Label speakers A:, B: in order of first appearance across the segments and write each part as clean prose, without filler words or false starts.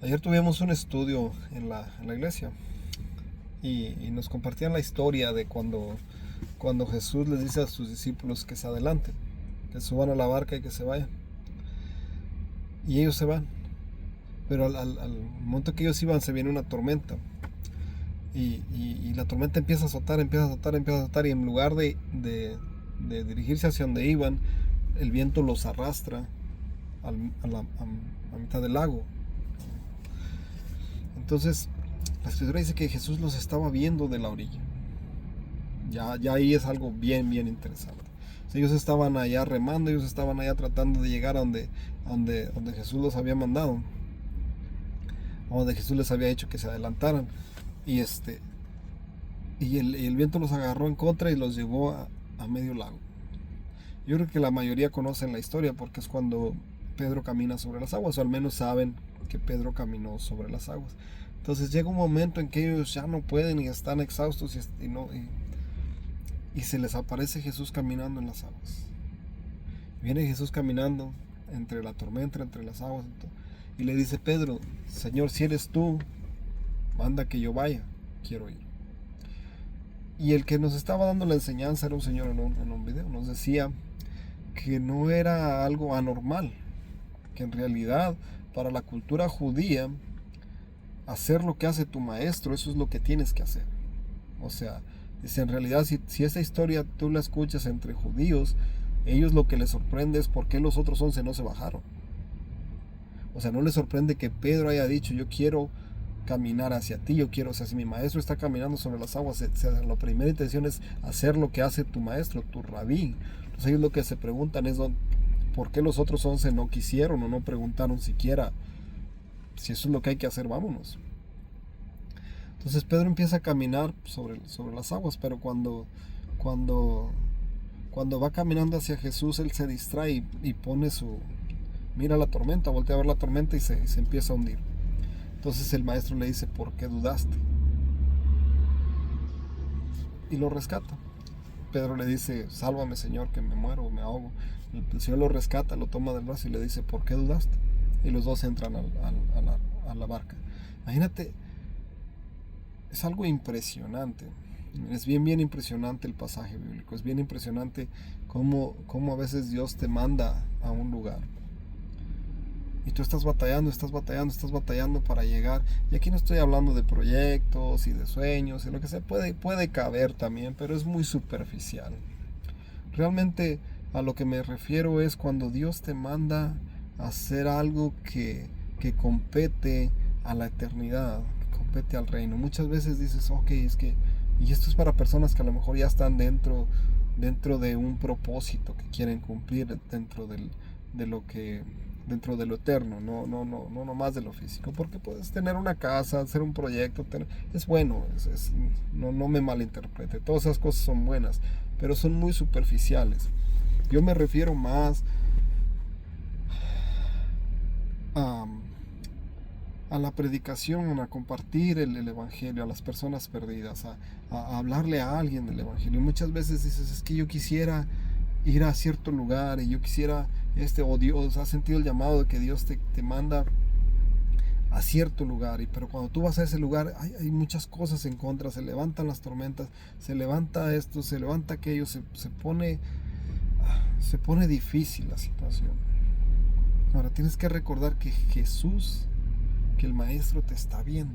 A: Ayer tuvimos un estudio en la iglesia y nos compartían la historia de cuando Jesús les dice a sus discípulos que se adelanten, que suban a la barca y que se vayan. Y ellos se van, pero al momento que ellos iban se viene una tormenta y la tormenta empieza a azotar, empieza a azotar, empieza a azotar y en lugar de dirigirse hacia donde iban, el viento los arrastra a mitad del lago. Entonces, la escritura dice que Jesús los estaba viendo de la orilla. Ya ahí es algo bien interesante. O sea, ellos estaban allá remando, ellos estaban allá tratando de llegar a donde Jesús los había mandado, a donde Jesús les había dicho que se adelantaran. Y el viento los agarró en contra y los llevó a medio lago. Yo creo que la mayoría conocen la historia porque es cuando Pedro camina sobre las aguas, o al menos saben que Pedro caminó sobre las aguas. Entonces llega un momento en que ellos ya no pueden y están exhaustos y se les aparece Jesús caminando en las aguas. Viene Jesús caminando entre la tormenta, entre las aguas, y le dice: Pedro, Señor, si eres tú, manda que yo vaya, quiero ir. Y el que nos estaba dando la enseñanza era un señor en un video. Nos decía que no era algo anormal, que en realidad para la cultura judía hacer lo que hace tu maestro, eso es lo que tienes que hacer. O sea, dice, en realidad si esa historia tú la escuchas entre judíos, ellos lo que les sorprende es por qué los otros 11 no se bajaron. O sea, no les sorprende que Pedro haya dicho: yo quiero caminar hacia ti, yo quiero, o sea, si mi maestro está caminando sobre las aguas, la primera intención es hacer lo que hace tu maestro, tu rabí. Entonces ellos lo que se preguntan es: ¿por qué los otros 11 no quisieron o no preguntaron siquiera? Si eso es lo que hay que hacer, vámonos. Entonces Pedro empieza a caminar sobre las aguas, pero cuando, cuando va caminando hacia Jesús, él se distrae y mira la tormenta, voltea a ver la tormenta y se empieza a hundir. Entonces el maestro le dice: ¿por qué dudaste? Y lo rescata. Pedro le dice: sálvame, Señor, que me muero, me ahogo. El Señor lo rescata, lo toma del brazo y le dice: ¿por qué dudaste? Y los dos entran a la barca. Imagínate, es algo impresionante. Es bien impresionante el pasaje bíblico. Es bien impresionante cómo a veces Dios te manda a un lugar. Y tú estás batallando para llegar. Y aquí no estoy hablando de proyectos y de sueños y lo que sea. Puede caber también, pero es muy superficial. Realmente a lo que me refiero es cuando Dios te manda a hacer algo que compete a la eternidad, que compete al reino. Muchas veces dices: ok, es que... Y esto es para personas que a lo mejor ya están dentro de un propósito que quieren cumplir de lo que dentro de lo eterno, no nomás de lo físico, porque puedes tener una casa, hacer un proyecto, es bueno, no me malinterprete, todas esas cosas son buenas, pero son muy superficiales. Yo me refiero más a, a la predicación, a compartir el evangelio a las personas perdidas, a hablarle a alguien del evangelio. Muchas veces dices: es que yo quisiera ir a cierto lugar y yo quisiera o Dios ha sentido el llamado de que Dios te manda a cierto lugar, pero cuando tú vas a ese lugar hay muchas cosas en contra, se levantan las tormentas, se levanta esto, se levanta aquello, se pone difícil la situación. Ahora tienes que recordar que Jesús, que el maestro te está viendo.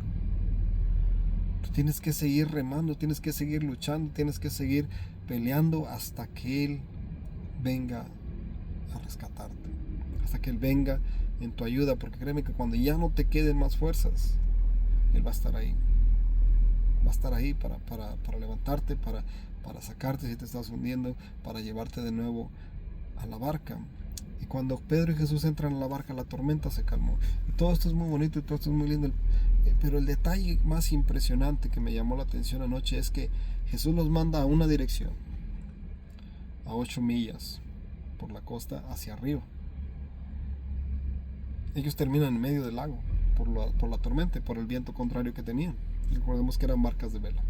A: Tú tienes que seguir remando, tienes que seguir luchando, tienes que seguir peleando hasta que Él venga a rescatarte, hasta que Él venga en tu ayuda, porque créeme que cuando ya no te queden más fuerzas, Él va a estar ahí. Va a estar ahí para levantarte, para sacarte si te estás hundiendo, para llevarte de nuevo a la barca. Y cuando Pedro y Jesús entran a la barca, la tormenta se calmó. Y todo esto es muy bonito y todo esto es muy lindo. Pero el detalle más impresionante que me llamó la atención anoche es que Jesús los manda a una dirección, a 8 millas por la costa hacia arriba. Ellos terminan en medio del lago por la tormenta, por el viento contrario que tenían. Recordemos que eran barcas de vela.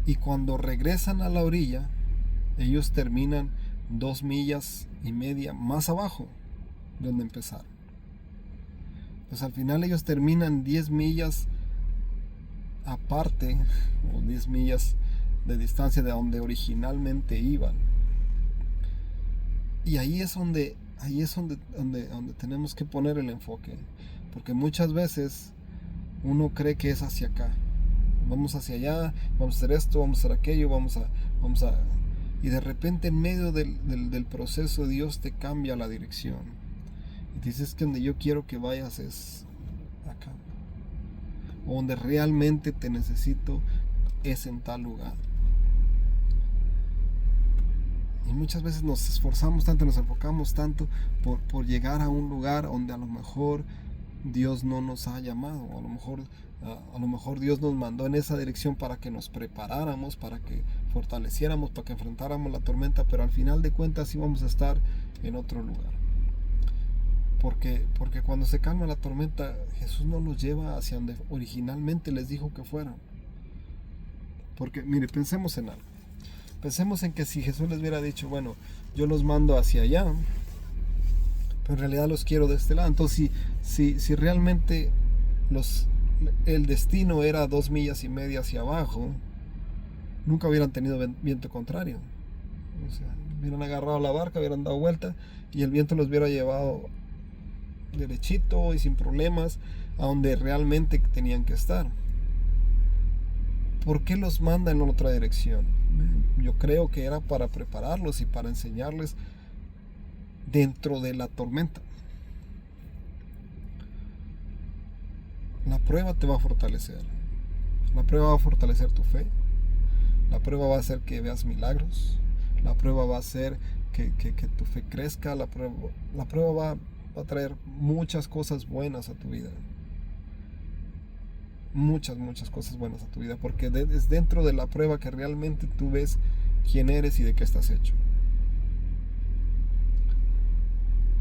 A: Y cuando regresan a la orilla, ellos terminan 2,5 millas más abajo de donde empezaron. Pues al final ellos terminan 10 millas aparte, o 10 millas de distancia de donde originalmente iban. Y ahí es donde tenemos que poner el enfoque, porque muchas veces uno cree que es hacia acá, vamos hacia allá, vamos a hacer esto, vamos a hacer aquello, vamos a y de repente en medio del proceso Dios te cambia la dirección y dices que donde yo quiero que vayas es acá, o donde realmente te necesito es en tal lugar. Y muchas veces nos esforzamos tanto, nos enfocamos tanto por llegar a un lugar donde a lo mejor Dios no nos ha llamado, o a lo mejor Dios nos mandó en esa dirección para que nos preparáramos, para que fortaleciéramos, para que enfrentáramos la tormenta, pero al final de cuentas íbamos a estar en otro lugar. Porque cuando se calma la tormenta, Jesús no los lleva hacia donde originalmente les dijo que fueran. Porque, mire, pensemos en algo. Pensemos en que si Jesús les hubiera dicho, bueno, yo los mando hacia allá, pero en realidad los quiero de este lado. Entonces, si realmente el destino era 2,5 millas hacia abajo, nunca hubieran tenido viento contrario. O sea, hubieran agarrado la barca, hubieran dado vuelta y el viento los hubiera llevado derechito y sin problemas a donde realmente tenían que estar. ¿Por qué los manda en otra dirección? Yo creo que era para prepararlos y para enseñarles dentro de la tormenta. La prueba te va a fortalecer. La prueba va a fortalecer tu fe. La prueba va a hacer que veas milagros. La prueba va a hacer que tu fe crezca. La prueba va a traer muchas cosas buenas a tu vida. Muchas cosas buenas a tu vida, porque es dentro de la prueba que realmente tú ves quién eres y de qué estás hecho.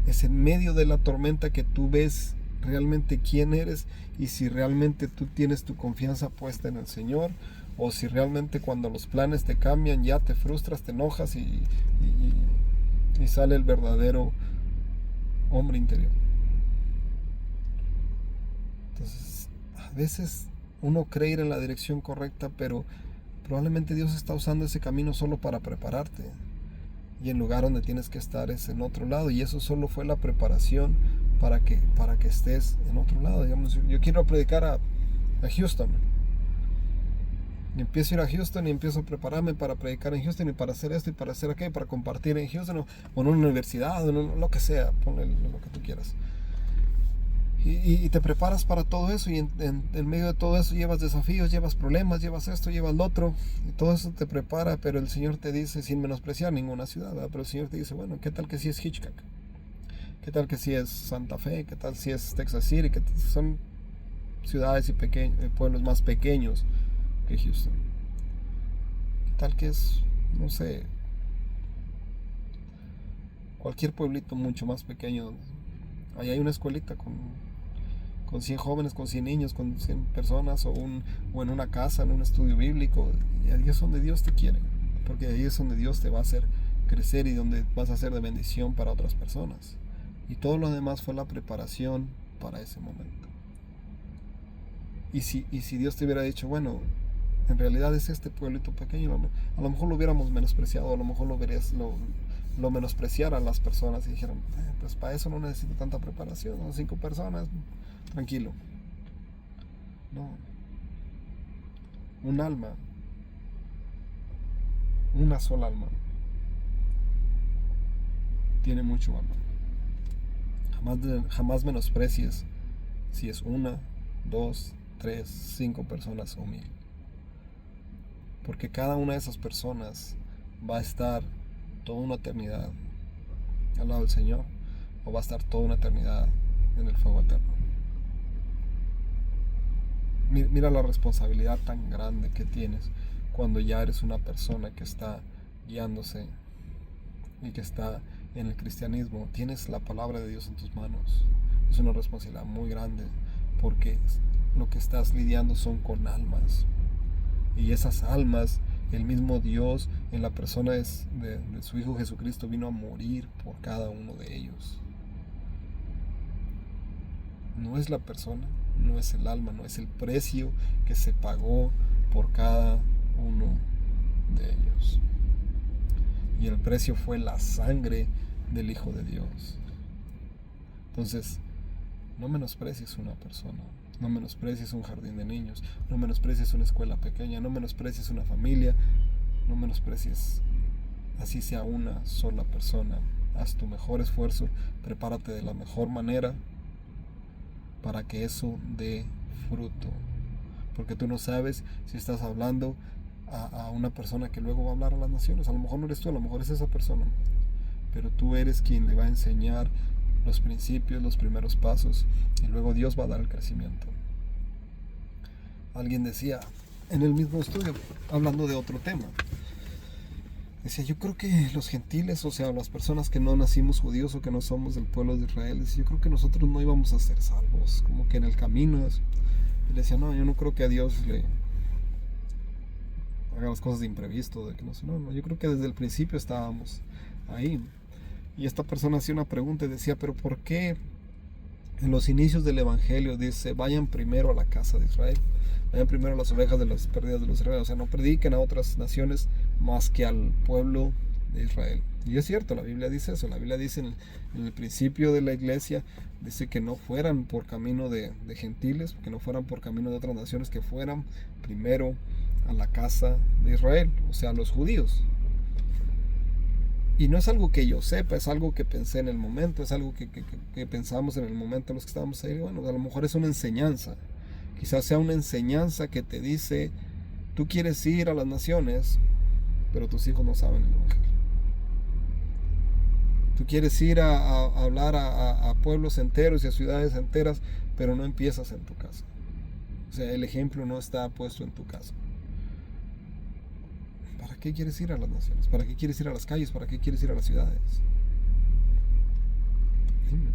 A: Es en medio de la tormenta que tú ves realmente quién eres y si realmente tú tienes tu confianza puesta en el Señor, o si realmente cuando los planes te cambian ya te frustras, te enojas y sale el verdadero hombre interior. Entonces, a veces uno cree ir en la dirección correcta, pero probablemente Dios está usando ese camino solo para prepararte. Y el lugar donde tienes que estar es en otro lado. Y eso solo fue la preparación para que estés en otro lado. Digamos, yo quiero predicar a Houston. Y empiezo a ir a Houston y empiezo a prepararme para predicar en Houston y para hacer esto y para hacer aquello, para compartir en Houston o en una universidad, o en lo que sea, ponle lo que tú quieras. Y te preparas para todo eso y en medio de todo eso llevas desafíos, llevas problemas, llevas esto, llevas lo otro y todo eso te prepara, pero el Señor te dice, sin menospreciar ninguna ciudad, ¿verdad? Pero el Señor te dice, bueno, ¿qué tal que si es Hitchcock? ¿Qué tal que si es Santa Fe? ¿Qué tal si es Texas City? Que son ciudades y pueblos más pequeños que Houston. ¿Qué tal que es, no sé, cualquier pueblito mucho más pequeño? Ahí hay una escuelita con 100 jóvenes, con 100 niños, con 100 personas, o en una casa, en un estudio bíblico. Y ahí es donde Dios te quiere, porque ahí es donde Dios te va a hacer crecer y donde vas a ser de bendición para otras personas. Y todo lo demás fue la preparación para ese momento. Y si Dios te hubiera dicho, bueno, en realidad es este pueblito pequeño, a lo mejor lo hubiéramos menospreciado, a lo mejor lo menospreciaran las personas y dijeron, pues para eso no necesito tanta preparación, son 5 personas, tranquilo. No, un alma, una sola alma, tiene mucho valor. Jamás menosprecies si es 1, 2, 3, 5 personas o 1000. Porque cada una de esas personas va a estar toda una eternidad al lado del Señor, o va a estar toda una eternidad en el fuego eterno. Mira la responsabilidad tan grande que tienes cuando ya eres una persona que está guiándose y que está en el cristianismo. Tienes la palabra de Dios en tus manos. Es una responsabilidad muy grande, porque lo que estás lidiando son con almas, y esas almas, el mismo Dios en la persona de su Hijo Jesucristo vino a morir por cada uno de ellos. No es la persona, no es el alma, no es el precio que se pagó por cada uno de ellos. Y el precio fue la sangre del Hijo de Dios. Entonces, no menosprecies una persona, no menosprecies un jardín de niños, no menosprecies una escuela pequeña, no menosprecies una familia, no menosprecies, así sea una sola persona. Haz tu mejor esfuerzo, prepárate de la mejor manera para que eso dé fruto. Porque tú no sabes si estás hablando a una persona que luego va a hablar a las naciones. A lo mejor no eres tú, a lo mejor es esa persona. Pero tú eres quien le va a enseñar los principios, los primeros pasos, y luego Dios va a dar el crecimiento. Alguien decía en el mismo estudio, hablando de otro tema, decía, yo creo que los gentiles, o sea, las personas que no nacimos judíos o que no somos del pueblo de Israel, decía, yo creo que nosotros no íbamos a ser salvos, como que en el camino. Y le decía, no, yo no creo que a Dios le haga las cosas de imprevisto, de que no, yo creo que desde el principio estábamos ahí. Y esta persona hacía una pregunta y decía, pero ¿por qué en los inicios del Evangelio dice, vayan primero a la casa de Israel? Vayan primero a las ovejas de las perdidas de los israelitas. O sea, no prediquen a otras naciones más que al pueblo de Israel. Y es cierto, la Biblia dice eso. La Biblia dice en el principio de la iglesia, dice que no fueran por camino de gentiles, que no fueran por camino de otras naciones, que fueran primero a la casa de Israel, o sea, a los judíos. Y no es algo que yo sepa, es algo que pensé en el momento, es algo que pensamos en el momento los que estábamos ahí. Bueno, a lo mejor es una enseñanza. Quizás sea una enseñanza que te dice, tú quieres ir a las naciones, pero tus hijos no saben el Evangelio. Tú quieres ir a hablar a pueblos enteros y a ciudades enteras, pero no empiezas en tu casa. O sea, el ejemplo no está puesto en tu casa. ¿Para qué quieres ir a las naciones? ¿Para qué quieres ir a las calles? ¿Para qué quieres ir a las ciudades?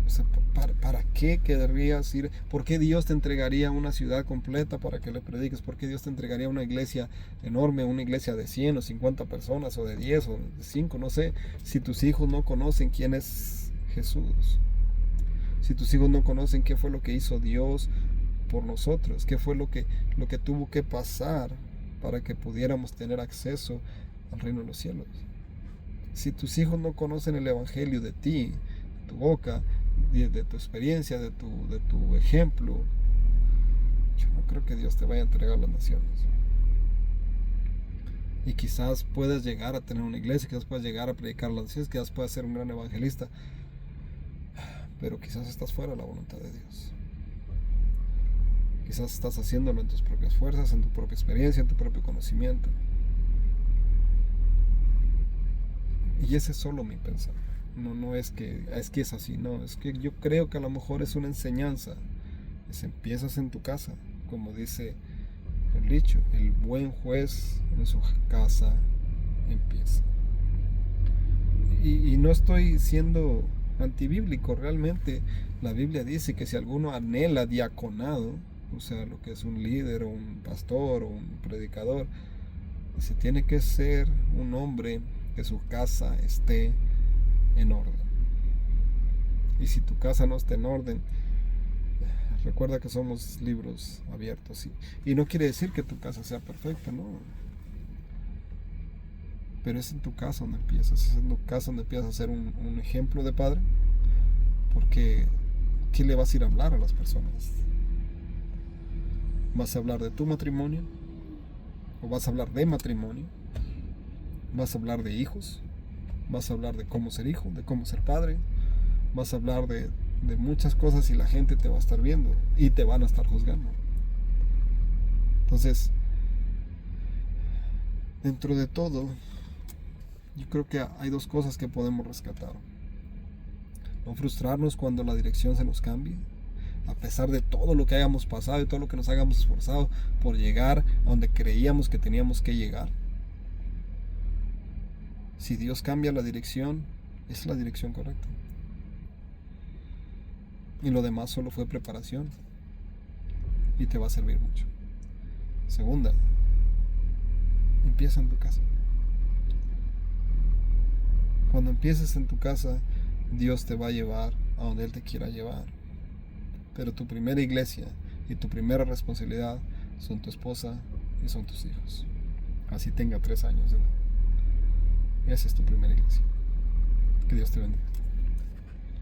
A: O sea, ¿para qué querrías ir? ¿Por qué Dios te entregaría una ciudad completa para que le prediques? ¿Por qué Dios te entregaría una iglesia enorme, una iglesia de 100 o 50 personas o de 10 o de 5? No sé, si tus hijos no conocen quién es Jesús. Si tus hijos no conocen qué fue lo que hizo Dios por nosotros, qué fue lo que tuvo que pasar para que pudiéramos tener acceso al reino de los cielos. Si tus hijos no conocen el Evangelio de ti, de tu boca, de tu experiencia, de tu ejemplo, yo no creo que Dios te vaya a entregar las naciones. Y quizás puedas llegar a tener una iglesia, quizás puedas llegar a predicar las naciones, quizás puedas ser un gran evangelista, pero quizás estás fuera de la voluntad de Dios. Quizás estás haciéndolo en tus propias fuerzas, en tu propia experiencia, en tu propio conocimiento. Y ese es solo mi pensar. No es que es así, no. Es que yo creo que a lo mejor es una enseñanza. Empiezas en tu casa, como dice el dicho, el buen juez en su casa empieza. Y no estoy siendo antibíblico, realmente la Biblia dice que si alguno anhela diaconado, o sea, lo que es un líder o un pastor o un predicador, dice, tiene que ser un hombre que su casa esté en orden. Y si tu casa no está en orden, recuerda que somos libros abiertos, y no quiere decir que tu casa sea perfecta, no, pero es en tu casa donde empiezas, es en tu casa donde empiezas a ser un ejemplo de padre, porque ¿qué le vas a ir a hablar a las personas? ¿Vas a hablar de tu matrimonio? ¿O vas a hablar de matrimonio? ¿Vas a hablar de hijos? ¿Vas a hablar de cómo ser hijo, de cómo ser padre? ¿Vas a hablar de muchas cosas y la gente te va a estar viendo y te van a estar juzgando? Entonces, dentro de todo, yo creo que hay dos cosas que podemos rescatar. No frustrarnos cuando la dirección se nos cambie, a pesar de todo lo que hayamos pasado y todo lo que nos hayamos esforzado por llegar a donde creíamos que teníamos que llegar. Si Dios cambia la dirección, es la dirección correcta. Y lo demás solo fue preparación. Y te va a servir mucho. Segunda, empieza en tu casa. Cuando empieces en tu casa, Dios te va a llevar a donde Él te quiera llevar. pero tu primera iglesia y tu primera responsabilidad son tu esposa y son tus hijos. Así tenga 3 años de edad. Esa es tu primera iglesia. Que Dios te bendiga.